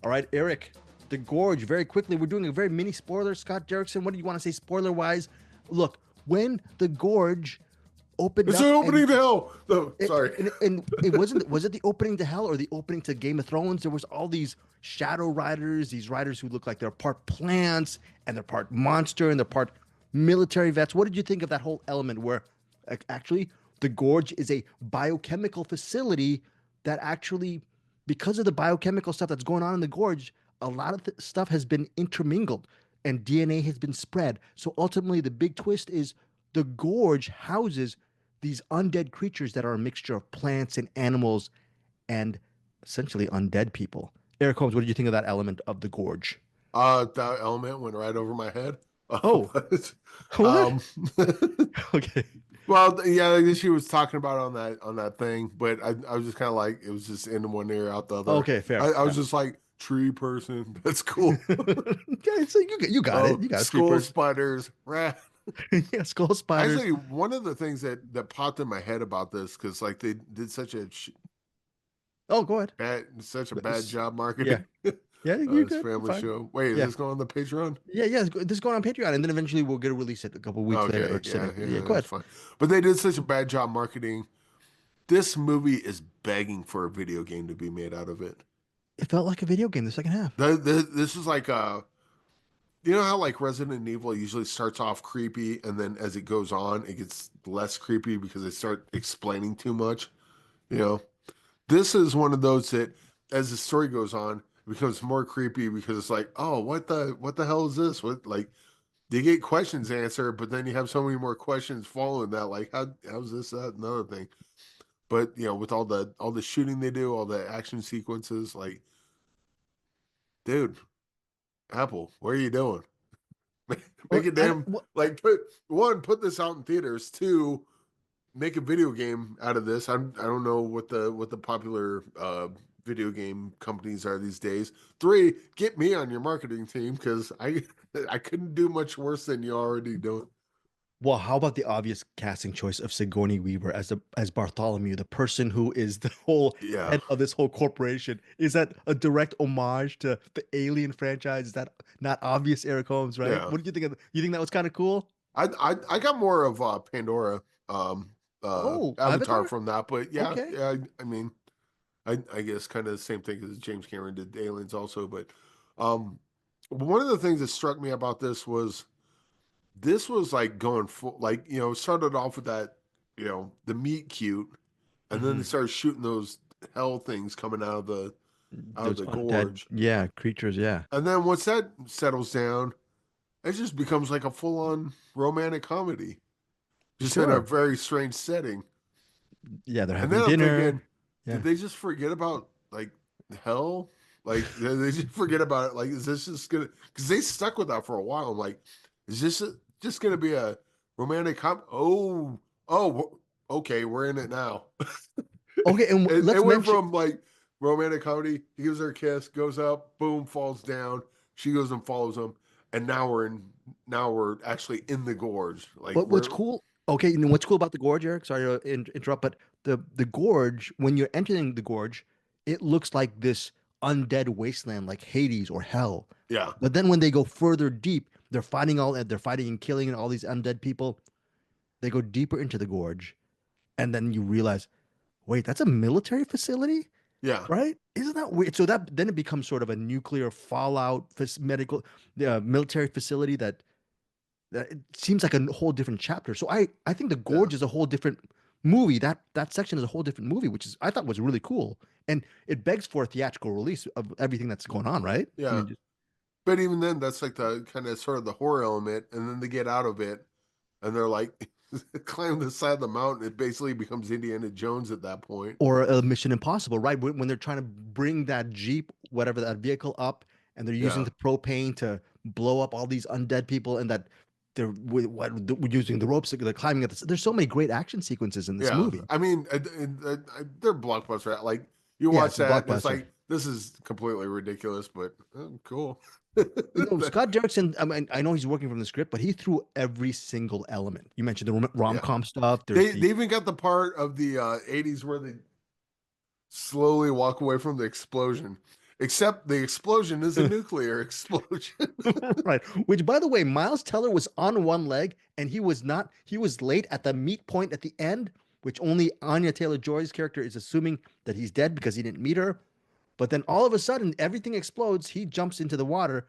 All right, Eric, the Gorge. Very quickly, we're doing a very mini spoiler. Scott Derrickson, what do you want to say spoiler wise? Look, when the Gorge opened It's an up opening to hell. No, sorry. and it wasn't, was it the opening to hell or the opening to Game of Thrones? There was all these shadow riders, these riders who look like they're part plants and they're part monster and they're part military vets. What did you think of that whole element where actually the Gorge is a biochemical facility that actually, because of the biochemical stuff that's going on in the Gorge, a lot of stuff has been intermingled and DNA has been spread. So ultimately, the big twist is the Gorge houses these undead creatures that are a mixture of plants and animals and essentially undead people. Eric Holmes, what did you think of that element of the Gorge? That element went right over my head. Oh, But, what? um, Okay. well, yeah, I guess she was talking about on that thing, but I was just kind of like it was just in one ear out the other. Okay, I, fair. I was Fair. just like tree person. That's cool. Okay, so you got it. Oh, You got it. Tree skull person. spiders, rat. Yeah, skull spiders. Actually, one of the things that popped in my head about this because like they did Oh, go ahead. such a bad This- job yeah. marketing. Yeah, you're This good. You're family fine. show. Wait, is Yeah. this going on the Patreon? Yeah, yeah. This is going on Patreon, and then eventually we'll get a release it a couple weeks later Okay, or yeah, something. Yeah, yeah, go that's ahead. fine. But they did such a bad job marketing. This movie is begging for a video game to be made out of it. It felt like a video game the second half. This is like you know how like Resident Evil usually starts off creepy and then as it goes on, it gets less creepy because they start explaining too much. You know, this is one of those that as the story goes on, it becomes more creepy because it's like, oh, what the hell is this? What like you get questions answered, but then you have so many more questions following that, like how's this, that, another thing. But with all the shooting they do, all the action sequences, like, dude, Apple, what are you doing? Well, Make a I don't. damn like put this out in theaters. Two, make a video game out of this. I don't know what the popular video game companies are these days. Three, get me on your marketing team because I couldn't do much worse than you already doing. Well, how about the obvious casting choice of Sigourney Weaver as Bartholomew, the person who is the whole Yeah, head of this whole corporation? Is that a direct homage to the Alien franchise? Is that not obvious, Eric Holmes, right? yeah. What did you think of you think that was kind of cool? I got more of Pandora Oh, Avatar Avatar? from that, but yeah, Okay. yeah. I mean, I guess kind of the same thing as James Cameron did Aliens also, but um, one of the things that struck me about this was like going full, like started off with that the meat cute, and then they Hmm. started shooting those hell things coming out of Those the undead, gorge, yeah, creatures, yeah. and then once that settles down, it just becomes like a full on romantic comedy, just in a Sure. very strange setting. Yeah, they're And having then I'm dinner. thinking, did Yeah. they just forget about like hell? Like did they just forget about it? Like, is this just gonna? Because they stuck with that for a while. I'm like, is this just gonna be a romantic oh, okay, we're in it now. Okay, and It let's went mention. from like romantic comedy. He gives her a kiss, goes up, boom, falls down. She goes and follows him, and now we're actually in the gorge. Like What's we're cool? Okay, what's cool about the gorge, Eric? Sorry to interrupt, but the gorge, when you're entering the gorge, it looks like this undead wasteland, like Hades or hell. yeah, But then when they go further deep, they're fighting and killing all these undead people. They go deeper into the gorge, and then you realize, wait, that's a military facility, yeah. right? Isn't that weird? So that then it becomes sort of a nuclear fallout medical, military facility that it seems like a whole different chapter. So I think the Yeah. Gorge is a whole different movie. That section is a whole different movie, which is I thought was really cool, and it begs for a theatrical release of everything that's going on, right? I Yeah. mean, just, But even then, that's like the kind of sort of the horror element, and then they get out of it, and they're like climb the side of the mountain. It basically becomes Indiana Jones at that point. or a Mission Impossible, right? When they're trying to bring that Jeep, whatever that vehicle up, and they're using Yeah, the propane to blow up all these undead people, and that they're using the ropes, they're climbing at this. There's so many great action sequences in this yeah. movie. I mean, they're blockbuster. Like you Yeah, watch it's a that, and it's blockbuster. like this is completely ridiculous, but cool. Scott Derrickson, I mean, I know he's working from the script, but he threw every single element. You mentioned the rom Yeah, com stuff. There's they the they even got the part of the '80s where they slowly walk away from the explosion, except the explosion is a nuclear explosion. Right. Which, by the way, Miles Teller was on one leg and he was late at the meet point at the end, which only Anya Taylor-Joy's character is assuming that he's dead because he didn't meet her. But then all of a sudden, everything explodes. He jumps into the water.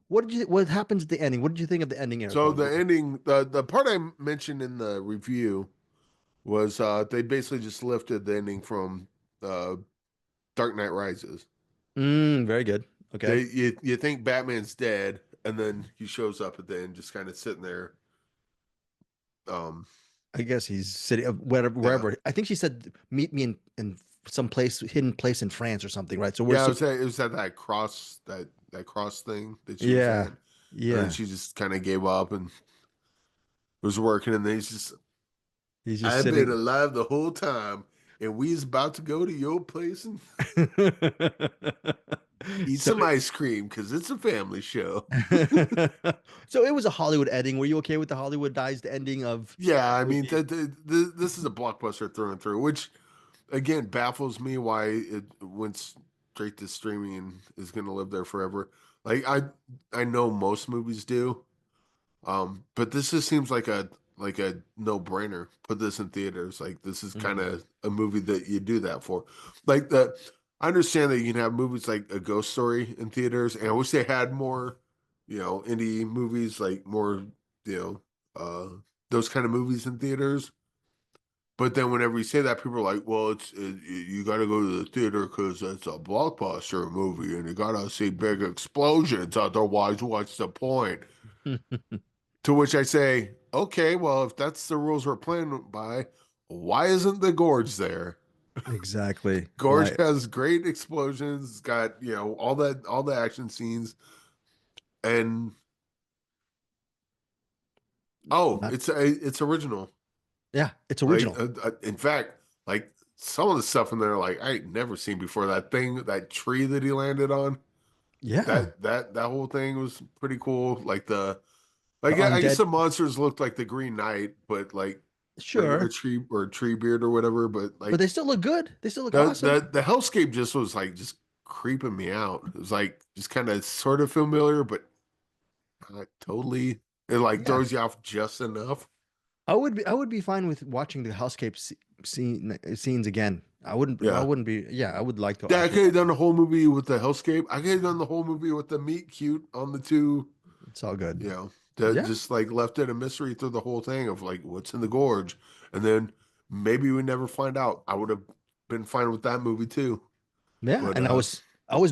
What happens at the ending? What did you think of the ending, Eric So Holmes? the ending, the part I mentioned in the review was they basically just lifted the ending from uh, Dark Knight Rises. Very good. Okay. You think Batman's dead, and then he shows up at the end, just kind of sitting there. Um, I guess he's sitting wherever, yeah, wherever. I think she said, "Meet me in some place, hidden place in France or something." Right. So we're yeah. so It was at that cross thing that she was at, yeah, and then yeah. she just kind of gave up and was working, and then he's just, He's just I've been sitting. alive the whole time, and we's about to go to your place and eat So some ice cream because it's a family show. so it was a Hollywood ending. Were you okay with the Hollywoodized ending of Yeah, the I mean, movie? this is a blockbuster through and through, which again baffles me why it went straight to streaming and is going to live there forever. Like I know most movies do, but this just seems like a no-brainer. Put this in theaters. Like this is kind Mhm. of a movie that you do that for. Like the I understand that you can have movies like A Ghost Story in theaters, and I wish they had more, indie movies like more, you those kind of movies in theaters. But then whenever you say that, people are like, "Well, you got to go to the theater because it's a blockbuster movie, and you got to see big explosions. Otherwise, what's the point?" To which I say, "Okay, well, if that's the rules we're playing by, why isn't the Gorge there? Exactly. Gorge Why? has great explosions. It's got all the action scenes, and oh, Not, it's original. yeah, it's Like, original. in fact, like some of the stuff in there, like I ain't never seen before. That tree that he landed on, Yeah. that whole thing was pretty cool. The I guess undead. the monsters looked like the Green Knight, but like Sure. a tree beard or whatever. But But like they still look good. They still look awesome. the hellscape just was like just creeping me out. It was like just kind of sort of familiar, but not totally. It like Yeah. throws you off just enough. I would be fine with watching the scenes again. I Yeah. wouldn't be yeah, I would like to Yeah, I actually could have watch done it. the whole movie with the hellscape. I could have done the whole movie with the meet cute on the two, It's all good. you know, that Yeah. just like left it a mystery through the whole thing of like what's in the gorge. And then maybe we never find out. I would have been fine with that movie too. Yeah, But and I was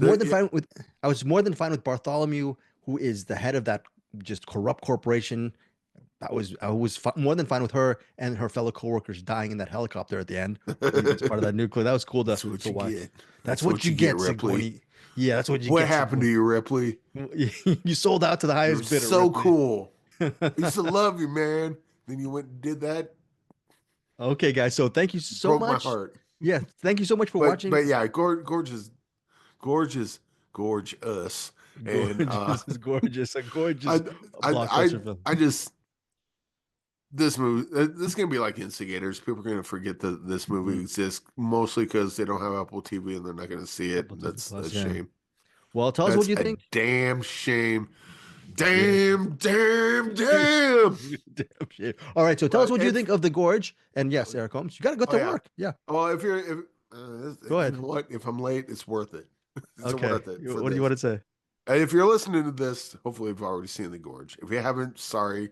more than yeah, fine with I was more than fine with Bartholomew, who is the head of that just corrupt corporation. I was more than fine with her and her fellow coworkers dying in that helicopter at the end when he was part of that nuclear. That was cool that's what to you watch. get. That's That's what what you you get, get, Ripley. Sigourney. Yeah, that's what you What get, happened to Sigourney. you, Ripley? You sold out to the You're highest bidder, so Ripley. cool. I used to love you, man. Then you went and did that. Okay, guys. So thank you so Broke my much. heart. Yeah, thank you so much for watching. But yeah, gorgeous, gorge us, and Gorgeous, is gorgeous, a gorgeous I blockbuster film. I just this movie this is gonna be like Instigators. People are gonna forget that this movie Mhm. exists mostly because they don't have Apple TV and they're not gonna see it. Apple TV That's a Plus, yeah. shame. Well, tell us what That's you a think. damn shame. Yeah. Damn. Damn shit. All right, so tell us But what you think if of the Gorge. And yes, Eric Holmes, you got to go oh to yeah, work. Yeah, well if go you ahead. know what, if I'm late, it's worth it. It's Okay, worth it for what do you this. want to say? And if you're listening to this, hopefully you've already seen The Gorge. If you haven't, sorry,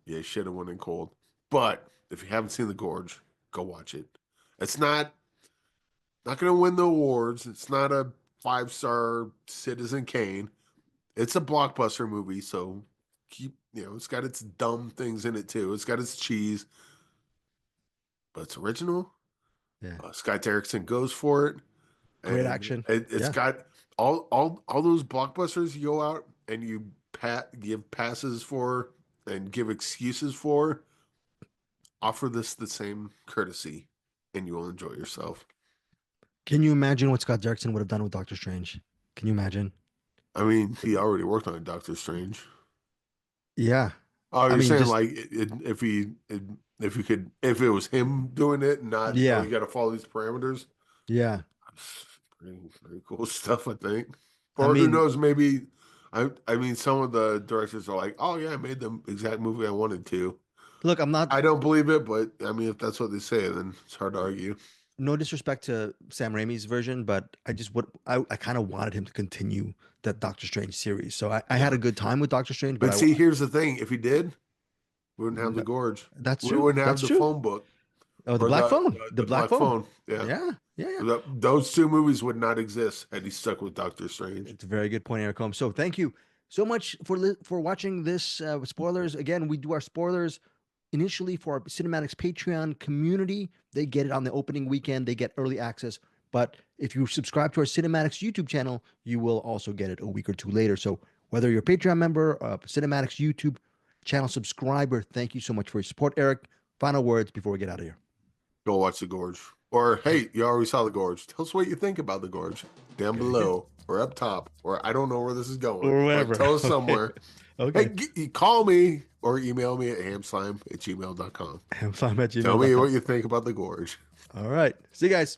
you should have went in cold. But if you haven't seen The Gorge, go watch it. It's not going to win the awards. It's not a 5-star Citizen Kane. It's a blockbuster movie, so it's got its dumb things in it too. It's got its cheese, but it's original. Yeah, Scott Derrickson goes for it, great and action. it's Yeah. got all those blockbusters you go out and you give passes for and give excuses for. Offer this the same courtesy, and you will enjoy yourself. Can you imagine what Scott Derrickson would have done with Doctor Strange? Can you imagine? I mean, he already worked on Doctor Strange. Yeah. Oh, I you're mean, saying just like if you could if it was him doing it, and not yeah, you got to follow these parameters. yeah. Pretty cool stuff, I think. I Or who mean, knows? Maybe I mean, some of the directors are like, "Oh yeah, I made the exact movie I wanted to." look, I'm not I don't believe it, but I mean, if that's what they say, then it's hard to argue. no disrespect to Sam Raimi's version, but I just would I kind of wanted him to continue that Doctor Strange series. So I had Yeah, a good time with Doctor Strange, but but see, here's the thing: if he did, we wouldn't have the Gorge. that's We true. wouldn't have That's the true. phone book Oh, the or black phone. The the black black phone. phone. Yeah, Yeah, yeah, yeah. those two movies would not exist had he stuck with Doctor Strange. It's a very good point, Eric Holmes. So thank you so much for watching this spoilers. Again, we do our spoilers initially for our Cinematics Patreon community. They get it on the opening weekend. They get early access. But if you subscribe to our Cinematics YouTube channel, you will also get it a week or two later. So whether you're a Patreon member, a Cinematics YouTube channel subscriber, thank you so much for your support, Eric. Final words before we get out of here. Go watch the Gorge. Or hey, you already saw the Gorge. Tell us what you think about the Gorge down Very good. below or up top, or I don't know where this is going, Or but wherever. tell us Okay. somewhere. Hey, Okay. call me or email me at hamslime@gmail.com. Have fun at Tell me gmail.com. what you think about the Gorge. All right. See you guys.